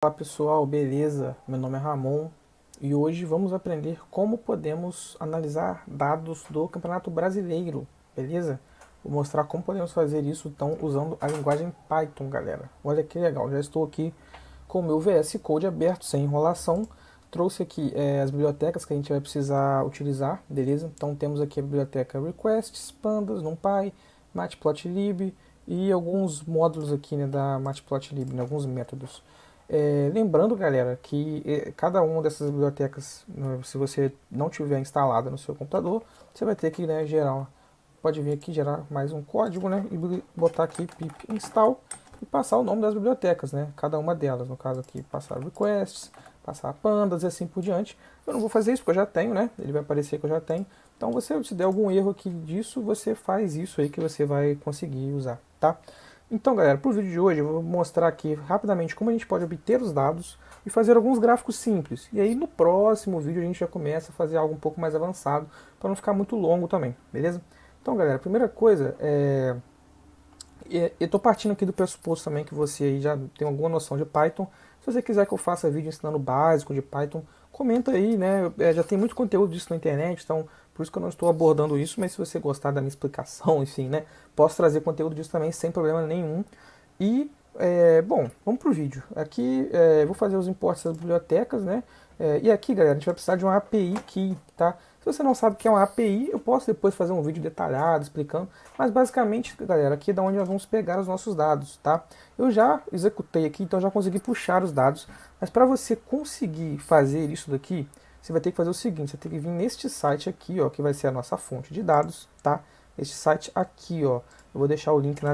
Olá pessoal, beleza? Meu nome é Ramon e hoje vamos aprender como podemos analisar dados do Campeonato Brasileiro, beleza? Vou mostrar como podemos fazer isso então usando a linguagem Python, galera. Olha que legal, já estou aqui com o meu VS Code aberto, sem enrolação. Trouxe aqui as bibliotecas que a gente vai precisar utilizar, beleza? Então temos aqui a biblioteca Requests, Pandas, NumPy, Matplotlib e alguns módulos aqui, né, da Matplotlib, né, alguns métodos. Lembrando, galera, que cada uma dessas bibliotecas, se você não tiver instalada no seu computador, você vai ter que, né, gerar, pode vir aqui gerar mais um código, né, e botar aqui pip install e passar o nome das bibliotecas, né, cada uma delas, no caso aqui passar requests, passar pandas e assim por diante. Eu não vou fazer isso porque eu já tenho, né, ele vai aparecer que eu já tenho. Então, se der algum erro aqui disso, você faz isso aí que você vai conseguir usar, tá? Então, galera, para o vídeo de hoje eu vou mostrar aqui rapidamente como a gente pode obter os dados e fazer alguns gráficos simples. E aí no próximo vídeo a gente já começa a fazer algo um pouco mais avançado, para não ficar muito longo também, beleza? Então, galera, a primeira coisa eu estou partindo aqui do pressuposto também que você aí já tem alguma noção de Python. Se você quiser que eu faça vídeo ensinando o básico de Python, comenta aí, né? Já tem muito conteúdo disso na internet, então por isso que eu não estou abordando isso, mas se você gostar da minha explicação, enfim, né? Posso trazer conteúdo disso também sem problema nenhum. E, bom, vamos pro vídeo. Aqui eu vou fazer os importes das bibliotecas, né? E aqui, galera, a gente vai precisar de uma API Key, tá? Se você não sabe o que é uma API, eu posso depois fazer um vídeo detalhado explicando, mas basicamente, galera, aqui é da onde nós vamos pegar os nossos dados, tá? Eu já executei aqui, então já consegui puxar os dados, mas para você conseguir fazer isso daqui, você vai ter que fazer o seguinte, você tem que vir neste site aqui, ó, que vai ser a nossa fonte de dados, tá? Este site aqui, ó, eu vou deixar o link na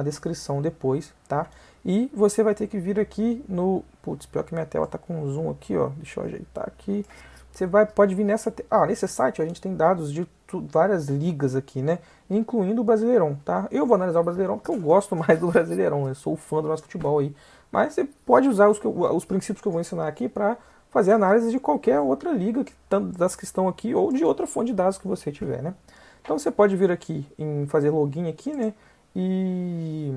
descrição depois, tá? E você vai ter que vir aqui no... Putz, pior que minha tela tá com zoom aqui, ó, deixa eu ajeitar aqui. Você pode vir nesse site, ó, a gente tem dados de várias ligas aqui, né? Incluindo o Brasileirão, tá? Eu vou analisar o Brasileirão porque eu gosto mais do Brasileirão, eu sou fã do nosso futebol aí. Mas você pode usar os princípios que eu vou ensinar aqui para fazer análise de qualquer outra liga das que estão aqui ou de outra fonte de dados que você tiver, né? Então você pode vir aqui em fazer login aqui, né? E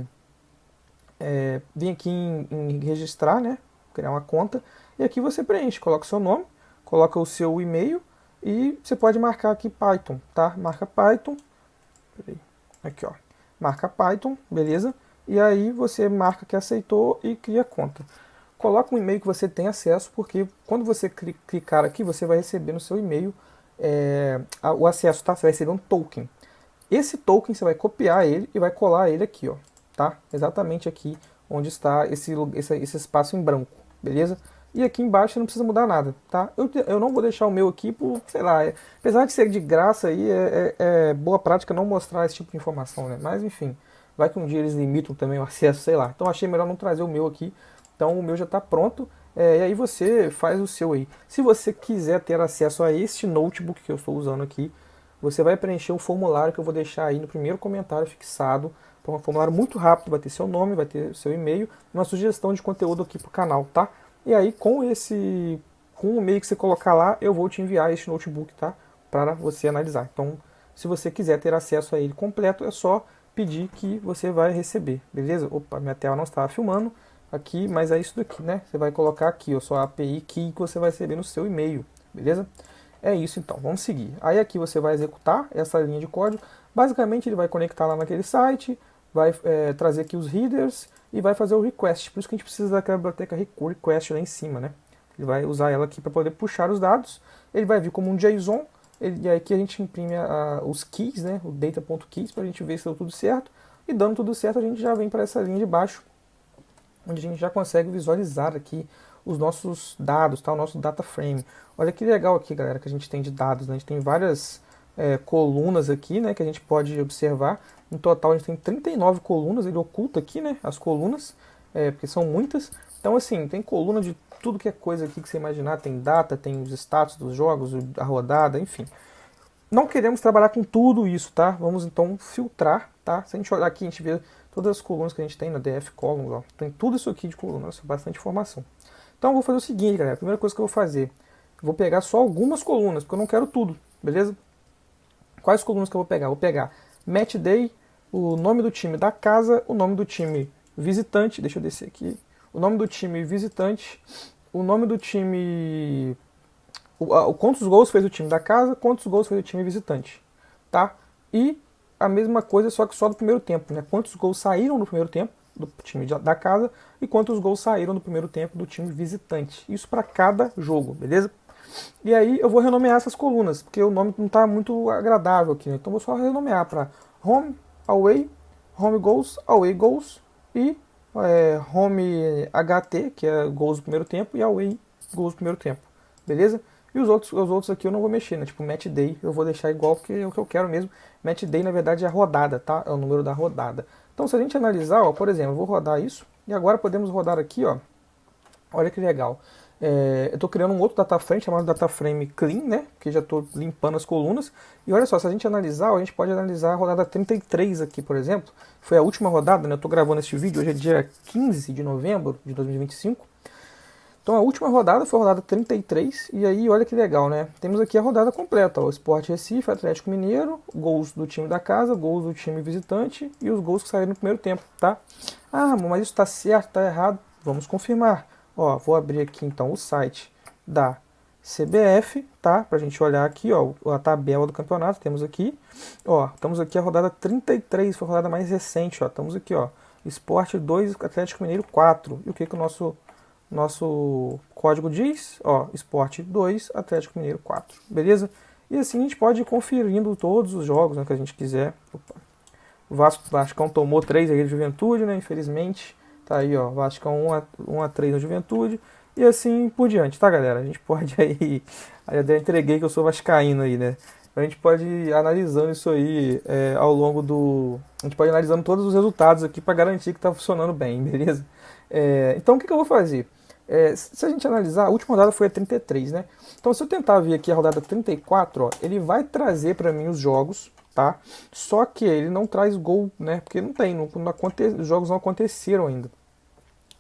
vir aqui em registrar, né? Criar uma conta. E aqui você preenche, coloca o seu nome, coloca o seu e-mail e você pode marcar aqui Python, tá? Marca Python, aqui ó, marca Python, beleza? E aí você marca que aceitou e cria conta. Coloca um e-mail que você tem acesso, porque quando você clicar aqui, você vai receber no seu e-mail o acesso, tá? Você vai receber um token. Esse token você vai copiar ele e vai colar ele aqui, ó, tá? Exatamente aqui onde está esse espaço em branco, beleza? E aqui embaixo não precisa mudar nada, tá? Eu não vou deixar o meu aqui por, sei lá, apesar de ser de graça aí, é boa prática não mostrar esse tipo de informação, né? Mas enfim, vai que um dia eles limitam também o acesso, sei lá. Então achei melhor não trazer o meu aqui, então o meu já está pronto. E aí você faz o seu aí. Se você quiser ter acesso a este notebook que eu estou usando aqui, você vai preencher o formulário que eu vou deixar aí no primeiro comentário fixado. Então, é um formulário muito rápido, vai ter seu nome, vai ter seu e-mail, uma sugestão de conteúdo aqui para o canal, tá? E aí com o e-mail que você colocar lá, eu vou te enviar este notebook, tá? Para você analisar. Então, se você quiser ter acesso a ele completo, é só pedir que você vai receber, beleza? Opa, minha tela não estava filmando aqui, mas é isso daqui, né? Você vai colocar aqui, ó, sua API Key que você vai receber no seu e-mail, beleza? É isso então, vamos seguir. Aí aqui você vai executar essa linha de código. Basicamente ele vai conectar lá naquele site, vai trazer aqui os headers e vai fazer o request. Por isso que a gente precisa daquela biblioteca request lá em cima, né? Ele vai usar ela aqui para poder puxar os dados. Ele vai vir como um JSON. E aqui a gente imprime os keys, né? O data.keys para a gente ver se deu tudo certo. E dando tudo certo a gente já vem para essa linha de baixo, onde a gente já consegue visualizar aqui os nossos dados, tá? O nosso data frame. Olha que legal aqui, galera, que a gente tem de dados, né? A gente tem várias colunas aqui, né, que a gente pode observar. No total a gente tem 39 colunas, ele oculta aqui, né, as colunas, porque são muitas. Então assim, tem coluna de tudo que é coisa aqui que você imaginar, tem data, tem os status dos jogos, a rodada, enfim. Não queremos trabalhar com tudo isso, tá? Vamos então filtrar, tá? Se a gente olhar aqui, a gente vê todas as colunas que a gente tem na DF Columns, ó. Tem tudo isso aqui de coluna, nossa, bastante informação. Então eu vou fazer o seguinte, galera, a primeira coisa que eu vou fazer, eu vou pegar só algumas colunas, porque eu não quero tudo, beleza? Quais colunas que eu vou pegar? Vou pegar Match Day, o nome do time da casa, o nome do time visitante, deixa eu descer aqui, o nome do time visitante, o nome do time, quantos gols fez o time da casa, quantos gols fez o time visitante, tá? E a mesma coisa, só que só do primeiro tempo, né? Quantos gols saíram no primeiro tempo do time da casa e quantos gols saíram no primeiro tempo do time visitante. Isso para cada jogo, beleza? E aí eu vou renomear essas colunas, porque o nome não está muito agradável aqui, né? Então eu vou só renomear para home, home goals e home HT, que é gols do primeiro tempo, e away gols do primeiro tempo, beleza? E os outros aqui eu não vou mexer, né? Tipo match day eu vou deixar igual porque é o que eu quero mesmo. Match day na verdade é a rodada, tá? É o número da rodada. Então se a gente analisar, ó, por exemplo, eu vou rodar isso e agora podemos rodar aqui, ó. Olha que legal. Eu estou criando um outro data frame chamado data frame clean, né? Porque já estou limpando as colunas. E olha só, se a gente analisar, a gente pode analisar a rodada 33 aqui, por exemplo. Foi a última rodada, né? Eu estou gravando este vídeo, hoje é dia 15 de novembro de 2025. Então a última rodada foi a rodada 33, e aí olha que legal, né? Temos aqui a rodada completa, ó, o Sport Recife, Atlético Mineiro, gols do time da casa, gols do time visitante e os gols que saíram no primeiro tempo, tá? Ah, mas isso tá certo, tá errado? Vamos confirmar. Ó, vou abrir aqui então o site da CBF, tá? Pra gente olhar aqui, ó, a tabela do campeonato, temos aqui, ó, estamos aqui a rodada 33, foi a rodada mais recente, ó, estamos aqui, ó, Sport 2, Atlético Mineiro 4, e o que que o nosso código diz, ó, Sport 2, Atlético Mineiro 4, beleza? E assim a gente pode ir conferindo todos os jogos, né, que a gente quiser. Opa. O Vascão tomou 3 aí de Juventude, né, infelizmente. Tá aí, ó, Vascão 1-3 na Juventude. E assim por diante, tá, galera? A gente pode aí... Eu já entreguei que eu sou vascaíno aí, né? A gente pode ir analisando isso aí ao longo do... A gente pode ir analisando todos os resultados aqui para garantir que tá funcionando bem, beleza? Então o que eu vou fazer? Se a gente analisar, a última rodada foi a 33, né? Então se eu tentar ver aqui a rodada 34, ó, ele vai trazer para mim os jogos, tá? Só que ele não traz gol, né? Porque não tem, os jogos não aconteceram ainda.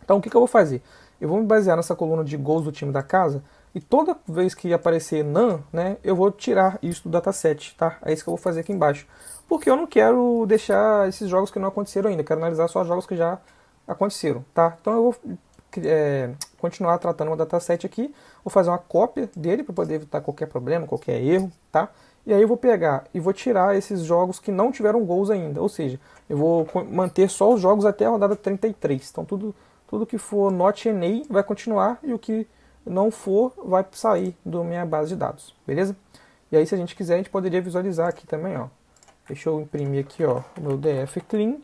Então o que eu vou fazer? Eu vou me basear nessa coluna de gols do time da casa e toda vez que aparecer NaN, né, eu vou tirar isso do dataset, tá? É isso que eu vou fazer aqui embaixo. Porque eu não quero deixar esses jogos que não aconteceram ainda, eu quero analisar só os jogos que já aconteceram, tá? Então eu vou continuar tratando o dataset aqui, vou fazer uma cópia dele para poder evitar qualquer problema, qualquer erro, tá? E aí eu vou pegar e vou tirar esses jogos que não tiveram gols ainda, ou seja, eu vou manter só os jogos até a rodada 33. Então tudo que for not NA vai continuar e o que não for vai sair da minha base de dados, beleza? E aí se a gente quiser a gente poderia visualizar aqui também, ó. Deixa eu imprimir aqui, ó, o meu DF Clean.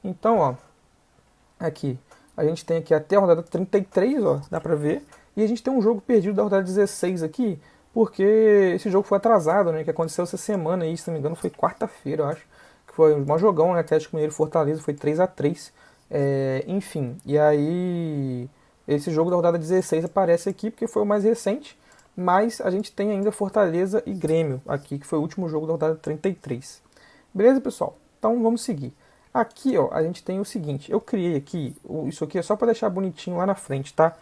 Então, ó, aqui a gente tem aqui até a rodada 33, ó, dá pra ver. E a gente tem um jogo perdido da rodada 16 aqui, porque esse jogo foi atrasado, né? Que aconteceu essa semana aí, se não me engano, foi quarta-feira, eu acho. Que foi um jogão, né? Atlético Mineiro e Fortaleza, foi 3-3. Enfim, e aí esse jogo da rodada 16 aparece aqui porque foi o mais recente, mas a gente tem ainda Fortaleza e Grêmio aqui, que foi o último jogo da rodada 33. Beleza, pessoal? Então vamos seguir. Aqui, ó, a gente tem o seguinte, eu criei aqui, isso aqui é só para deixar bonitinho lá na frente, tá?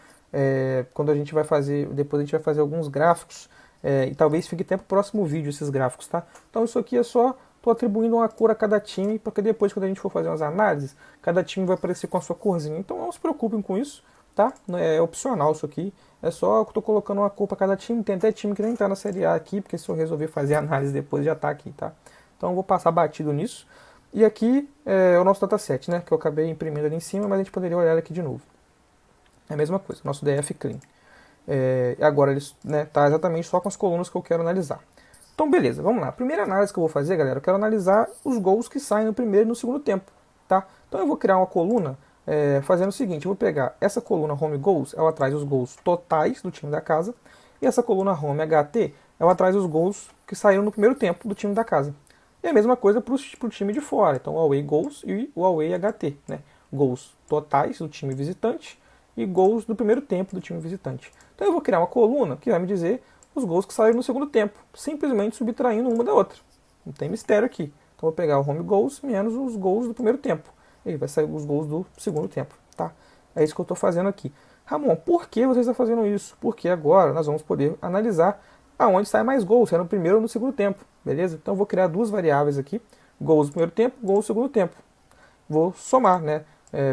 Quando a gente vai fazer, depois a gente vai fazer alguns gráficos, e talvez fique até pro próximo vídeo esses gráficos, tá? Então isso aqui é só, tô atribuindo uma cor a cada time, porque depois quando a gente for fazer umas análises, cada time vai aparecer com a sua corzinha. Então não se preocupem com isso, tá? É opcional isso aqui, é só que eu tô colocando uma cor para cada time, tem até time que nem tá na Série A aqui, porque se eu resolver fazer análise depois já tá aqui, tá? Então eu vou passar batido nisso. E aqui é o nosso dataset, né, que eu acabei imprimindo ali em cima, mas a gente poderia olhar aqui de novo. É a mesma coisa, nosso DF Clean. Agora ele está exatamente só com as colunas que eu quero analisar. Então beleza, vamos lá. A primeira análise que eu vou fazer, galera, eu quero analisar os gols que saem no primeiro e no segundo tempo. Tá? Então eu vou criar uma coluna fazendo o seguinte, eu vou pegar essa coluna Home Goals, ela traz os gols totais do time da casa, e essa coluna Home HT, ela traz os gols que saíram no primeiro tempo do time da casa. E a mesma coisa para o time de fora, então o Away Goals e o Away HT, né? Gols totais do time visitante e gols do primeiro tempo do time visitante. Então eu vou criar uma coluna que vai me dizer os gols que saíram no segundo tempo, simplesmente subtraindo uma da outra. Não tem mistério aqui. Então eu vou pegar o Home Goals menos os gols do primeiro tempo. E aí vai sair os gols do segundo tempo, tá? É isso que eu estou fazendo aqui. Ramon, por que você está fazendo isso? Porque agora nós vamos poder analisar aonde sai mais gols, se é no primeiro ou no segundo tempo, beleza? Então eu vou criar duas variáveis aqui, gols do primeiro tempo, gols do segundo tempo. Vou somar, né?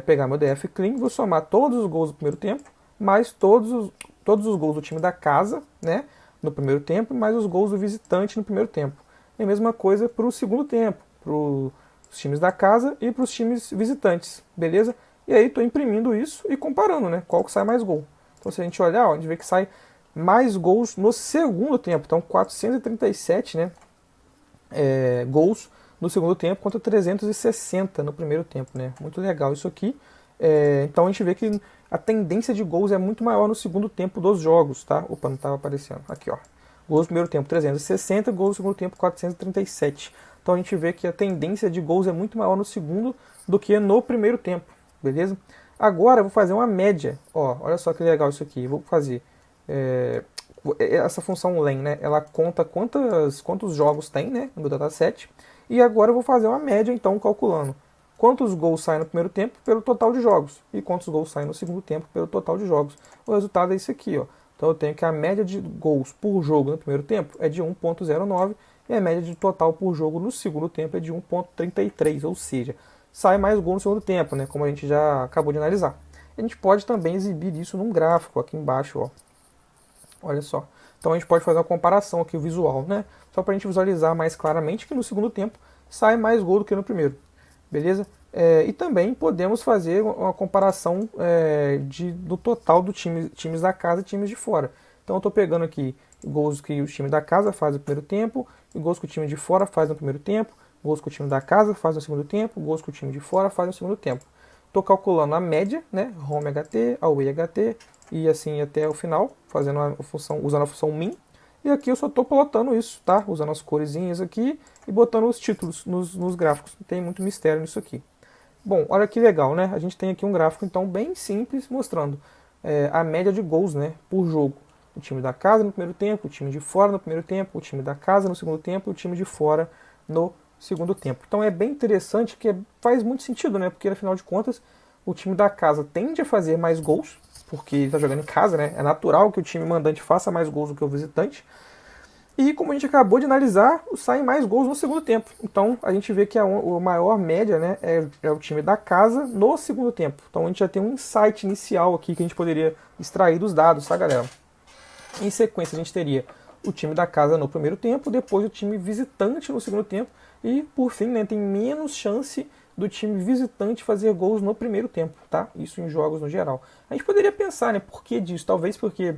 pegar meu DF Clean, vou somar todos os gols do primeiro tempo, mais todos os gols do time da casa, né, no primeiro tempo, mais os gols do visitante no primeiro tempo. E a mesma coisa para o segundo tempo, para os times da casa e para os times visitantes, beleza? E aí estou imprimindo isso e comparando, né, qual que sai mais gol. Então se a gente olhar, ó, a gente vê que sai mais gols no segundo tempo, então 437, né, gols no segundo tempo contra 360 no primeiro tempo, né? Muito legal isso aqui. Então a gente vê que a tendência de gols é muito maior no segundo tempo dos jogos, tá? Opa, não estava aparecendo. Aqui, ó. Gols no primeiro tempo 360, gols no segundo tempo 437. Então a gente vê que a tendência de gols é muito maior no segundo do que no primeiro tempo, beleza? Agora eu vou fazer uma média. Ó, olha só que legal isso aqui. Eu vou fazer essa função len, né? Ela conta quantos jogos tem, né, no meu dataset. E agora eu vou fazer uma média, então, calculando quantos gols saem no primeiro tempo pelo total de jogos e quantos gols saem no segundo tempo pelo total de jogos. O resultado é isso aqui, ó. Então eu tenho que a média de gols por jogo no primeiro tempo é de 1.09 e a média de total por jogo no segundo tempo é de 1.33, ou seja, sai mais gol no segundo tempo, né, como a gente já acabou de analisar. A gente pode também exibir isso num gráfico aqui embaixo, ó. Olha só. Então a gente pode fazer uma comparação aqui visual, né? Só para a gente visualizar mais claramente que no segundo tempo sai mais gol do que no primeiro. Beleza? E também podemos fazer uma comparação do total dos times da casa e times de fora. Então eu estou pegando aqui gols que o time da casa faz no primeiro tempo, e gols que o time de fora faz no primeiro tempo, gols que o time da casa faz no segundo tempo, gols que o time de fora faz no segundo tempo. Estou calculando a média, né? Home HT, Away HT, e assim até o final, fazendo usando a função min. E aqui eu só estou plotando isso, tá? Usando as coresinhas aqui e botando os títulos nos gráficos. Não tem muito mistério nisso aqui. Bom, olha que legal, né? A gente tem aqui um gráfico, então, bem simples, mostrando a média de gols, né, por jogo. O time da casa no primeiro tempo, o time de fora no primeiro tempo, o time da casa no segundo tempo e o time de fora no segundo tempo. Então é bem interessante, que faz muito sentido, né? Porque, afinal de contas, o time da casa tende a fazer mais gols, porque ele está jogando em casa, né? É natural que o time mandante faça mais gols do que o visitante. E como a gente acabou de analisar, saem mais gols no segundo tempo. Então a gente vê que a maior média, né, é o time da casa no segundo tempo. Então a gente já tem um insight inicial aqui que a gente poderia extrair dos dados, tá, galera? Em sequência a gente teria o time da casa no primeiro tempo, depois o time visitante no segundo tempo e, por fim, né, tem menos chance do time visitante fazer gols no primeiro tempo, tá? Isso em jogos no geral. A gente poderia pensar, né, por que disso? Talvez porque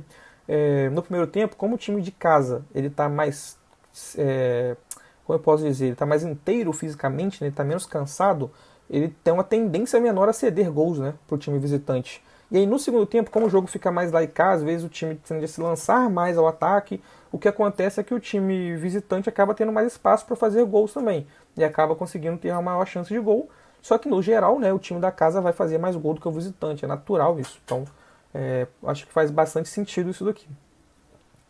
no primeiro tempo, como o time de casa ele tá mais, como eu posso dizer, ele tá mais inteiro fisicamente, né, ele tá menos cansado, ele tem uma tendência menor a ceder gols, né, pro time visitante. E aí no segundo tempo, como o jogo fica mais lá e cá, às vezes o time tende a se lançar mais ao ataque, o que acontece é que o time visitante acaba tendo mais espaço para fazer gols também, e acaba conseguindo ter uma maior chance de gol, só que no geral, né, o time da casa vai fazer mais gol do que o visitante, é natural isso. Então acho que faz bastante sentido isso daqui.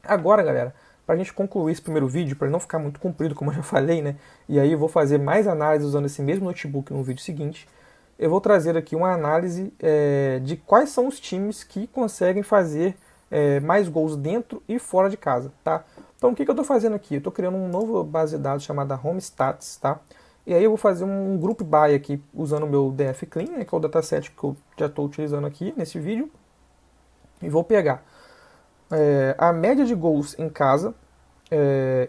Agora, galera, para a gente concluir esse primeiro vídeo, para não ficar muito comprido, como eu já falei, né, e aí eu vou fazer mais análises usando esse mesmo notebook no vídeo seguinte, eu vou trazer aqui uma análise de quais são os times que conseguem fazer mais gols dentro e fora de casa, tá? Então o que eu estou fazendo aqui? Eu estou criando uma nova base de dados chamada Home Stats, tá? E aí eu vou fazer um group by aqui usando o meu DF Clean, né, que é o dataset que eu já estou utilizando aqui nesse vídeo, e vou pegar a média de gols em casa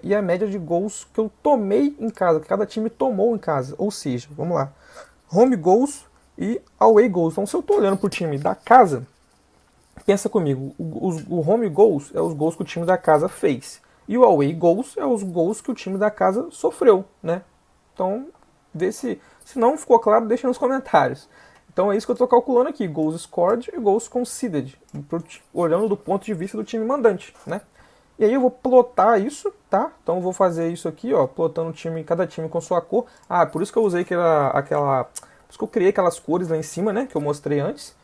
e a média de gols que eu tomei em casa, que cada time tomou em casa. Ou seja, vamos lá, home goals e away goals. Então se eu estou olhando para o time da casa, pensa comigo, o home goals é os gols que o time da casa fez. E o away goals é os gols que o time da casa sofreu, né? Então, vê se não ficou claro, deixa nos comentários. Então é isso que eu estou calculando aqui, goals scored e goals conceded, olhando do ponto de vista do time mandante, né? E aí eu vou plotar isso, tá? Então eu vou fazer isso aqui, ó, plotando cada time com sua cor. Ah, por isso que eu usei por isso que eu criei aquelas cores lá em cima, né, que eu mostrei antes.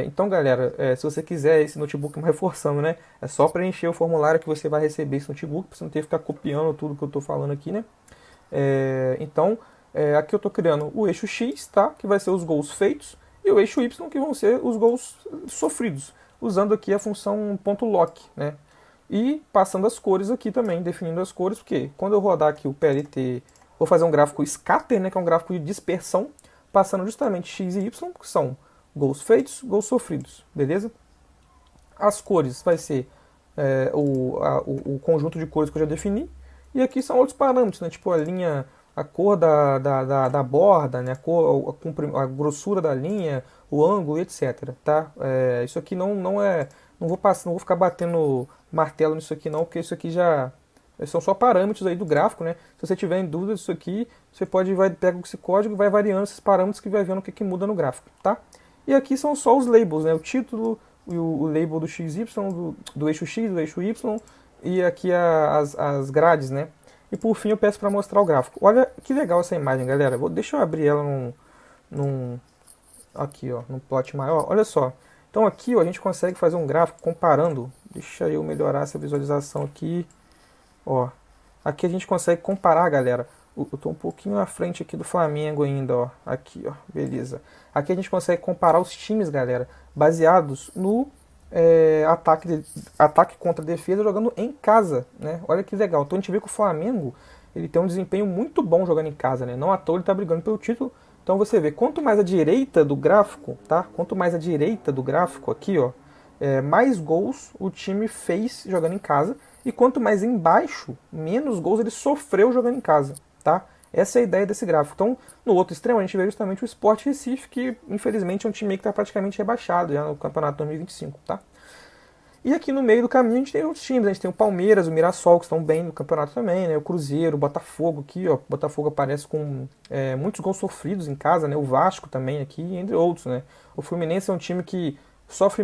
Então, galera, se você quiser esse notebook reforçando, né, é só preencher o formulário que você vai receber esse notebook, para você não ter que ficar copiando tudo que eu estou falando aqui, né? Então, aqui eu estou criando o eixo X, tá? Que vai ser os gols feitos, e o eixo Y, que vão ser os gols sofridos, usando aqui a função .lock, né? E passando as cores aqui também, definindo as cores, porque quando eu rodar aqui o PLT, vou fazer um gráfico scatter, né? Que é um gráfico de dispersão. passando justamente X e Y, que são gols feitos, gols sofridos, beleza? As cores vai ser o conjunto de cores que eu já defini, e aqui são outros parâmetros, né? Tipo a linha, a cor da borda, né? A grossura da linha, o ângulo, etc. Tá? Isso aqui não é. Não vou ficar batendo martelo nisso aqui não, porque isso aqui já são só parâmetros aí do gráfico, né? Se você tiver em dúvida disso aqui, você pega esse código e vai variando esses parâmetros que vai vendo o que muda no gráfico, tá? E aqui são só os labels, né? O título, o label do XY, do eixo X, do eixo Y, e aqui as grades, né? E por fim eu peço para mostrar o gráfico. Olha que legal essa imagem, galera. Deixa eu abrir ela aqui, ó, num plot maior. Olha só. Então aqui, ó, a gente consegue fazer um gráfico comparando. Deixa eu melhorar essa visualização aqui. Ó, aqui a gente consegue comparar, galera. Eu estou um pouquinho à frente aqui do Flamengo ainda, ó. Aqui, ó, beleza. Aqui a gente consegue comparar os times, galera, baseados no ataque contra defesa jogando em casa, né? Olha que legal. Então a gente vê que o Flamengo ele tem um desempenho muito bom jogando em casa, né? Não à toa ele está brigando pelo título. Então você vê, quanto mais à direita do gráfico, tá? Quanto mais à direita do gráfico aqui, ó, mais gols o time fez jogando em casa. E quanto mais embaixo, menos gols ele sofreu jogando em casa, tá? Essa é a ideia desse gráfico. Então, no outro extremo, a gente vê justamente o Sport Recife, que infelizmente é um time que está praticamente rebaixado já no Campeonato 2025, tá? E aqui no meio do caminho a gente tem outros times, a gente tem o Palmeiras, o Mirassol, que estão bem no campeonato também, né? O Cruzeiro, o Botafogo aqui, ó. O Botafogo aparece com muitos gols sofridos em casa, né? O Vasco também aqui, entre outros, né? O Fluminense é um time que sofre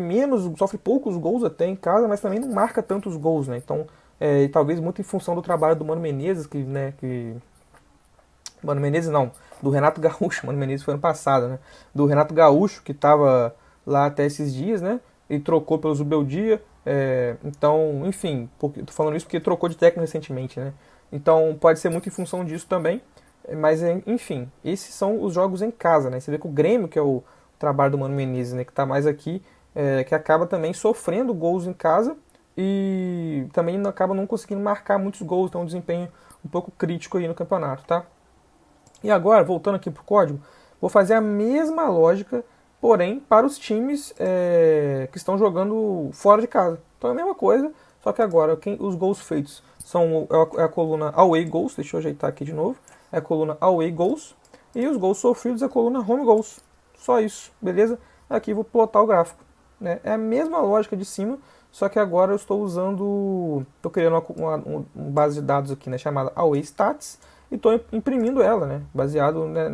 poucos gols até em casa, mas também não marca tantos gols, né? Então, e talvez muito em função do trabalho do Mano Menezes, Mano Menezes não, do Renato Gaúcho. Mano Menezes foi ano passado, né? Do Renato Gaúcho, que estava lá até esses dias, né? E trocou pelo Zubeldia. Então, enfim, tô falando isso porque trocou de técnico recentemente, né? Então pode ser muito em função disso também. Mas, enfim, esses são os jogos em casa, né? Você vê que o Grêmio, que é o trabalho do Mano Menezes, né? Que tá mais aqui, que acaba também sofrendo gols em casa e também acaba não conseguindo marcar muitos gols. Então, um desempenho um pouco crítico aí no campeonato, tá? E agora, voltando aqui pro código, vou fazer a mesma lógica, porém para os times que estão jogando fora de casa. Então é a mesma coisa, só que agora os gols feitos são a coluna Away Goals, deixa eu ajeitar aqui de novo, é a coluna Away Goals, e os gols sofridos é a coluna Home Goals. Só isso, beleza? Aqui vou plotar o gráfico, né? É a mesma lógica de cima, só que agora eu estou criando uma base de dados aqui, né, chamada Away Stats, e estou imprimindo ela, né, baseado, né,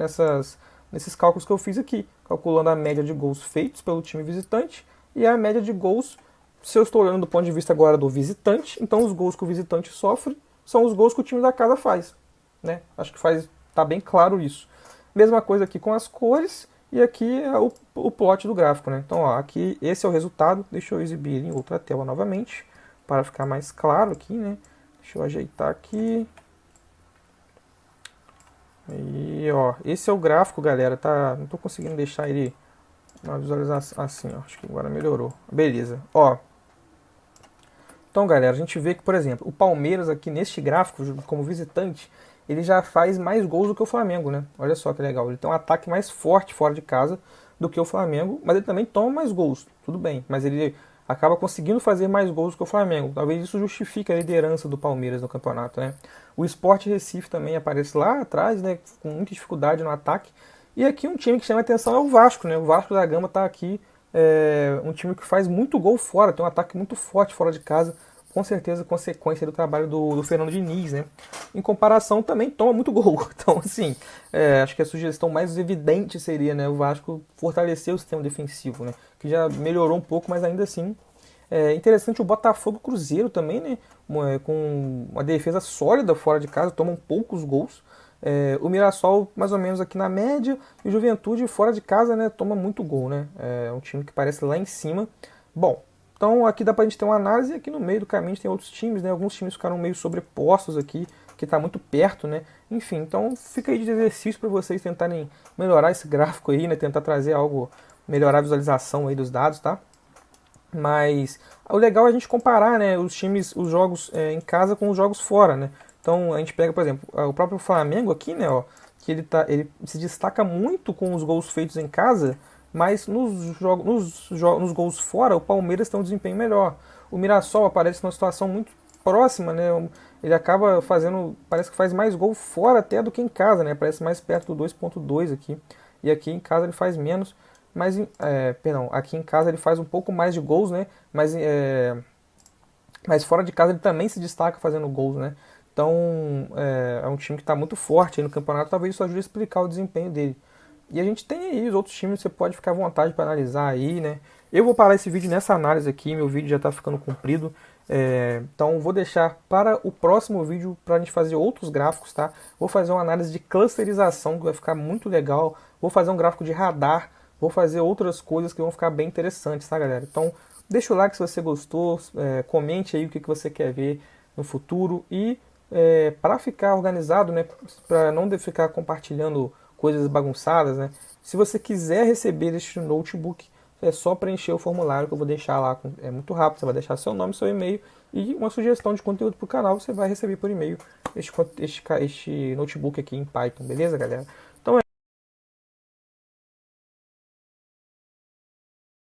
nesses cálculos que eu fiz aqui, calculando a média de gols feitos pelo time visitante e a média de gols, se eu estou olhando do ponto de vista agora do visitante, então os gols que o visitante sofre são os gols que o time da casa faz, né? Acho que tá bem claro isso. Mesma coisa aqui com as cores, e aqui é o plot do gráfico, né? Então, ó, aqui esse é o resultado. Deixa eu exibir em outra tela novamente, para ficar mais claro aqui, né? Deixa eu ajeitar aqui. E, ó, esse é o gráfico, galera, tá? Não tô conseguindo deixar ele na visualização assim, ó. Acho que agora melhorou. Beleza, ó. Então, galera, a gente vê que, por exemplo, o Palmeiras aqui neste gráfico, como visitante, ele já faz mais gols do que o Flamengo, né? Olha só que legal. Ele tem um ataque mais forte fora de casa do que o Flamengo, mas ele também toma mais gols, tudo bem. Mas ele acaba conseguindo fazer mais gols do que o Flamengo. Talvez isso justifique a liderança do Palmeiras no campeonato, né? O Sport Recife também aparece lá atrás, né? Com muita dificuldade no ataque. E aqui um time que chama a atenção é o Vasco, né? O Vasco da Gama está aqui, um time que faz muito gol fora, tem um ataque muito forte fora de casa, com certeza consequência do trabalho do Fernando Diniz, né? Em comparação, também toma muito gol. Então, assim, acho que a sugestão mais evidente seria, né, o Vasco fortalecer o sistema defensivo, né? Que já melhorou um pouco, mas ainda assim é interessante o Botafogo e o Cruzeiro também, né? Com uma defesa sólida fora de casa, tomam poucos gols. O Mirassol mais ou menos aqui na média, e o Juventude fora de casa, né, toma muito gol, né? É um time que parece lá em cima. Bom, então aqui dá pra gente ter uma análise, e aqui no meio do caminho a gente tem outros times, né? Alguns times ficaram meio sobrepostos aqui, que está muito perto, né? Enfim, então fica aí de exercício para vocês tentarem melhorar esse gráfico aí, né? Tentar trazer algo, melhorar a visualização aí dos dados, tá? Mas o legal é a gente comparar, né, os jogos em casa com os jogos fora, né? Então a gente pega, por exemplo, o próprio Flamengo aqui, né, ó, que ele se destaca muito com os gols feitos em casa, mas nos gols fora, o Palmeiras tem um desempenho melhor. O Mirassol aparece numa situação muito próxima, né? Ele acaba fazendo, parece que faz mais gol fora até do que em casa, né? Parece mais perto do 2,2 aqui. E aqui em casa ele faz menos, mas perdão, aqui em casa ele faz um pouco mais de gols, né? Mas fora de casa ele também se destaca fazendo gols, né? Então é um time que está muito forte aí no campeonato, talvez isso ajude a explicar o desempenho dele. E a gente tem aí os outros times, você pode ficar à vontade para analisar aí, né? Eu vou parar esse vídeo nessa análise aqui, meu vídeo já está ficando comprido. Então vou deixar para o próximo vídeo para a gente fazer outros gráficos, tá? Vou fazer uma análise de clusterização que vai ficar muito legal. Vou fazer um gráfico de radar, vou fazer outras coisas que vão ficar bem interessantes, tá, galera? Então deixa o like se você gostou, comente aí o que você quer ver no futuro e para ficar organizado, né? Para não ficar compartilhando coisas bagunçadas, né? Se você quiser receber este notebook, é só preencher o formulário que eu vou deixar lá. É muito rápido, você vai deixar seu nome, seu e-mail e uma sugestão de conteúdo para o canal, você vai receber por e-mail este notebook aqui em Python, beleza, galera?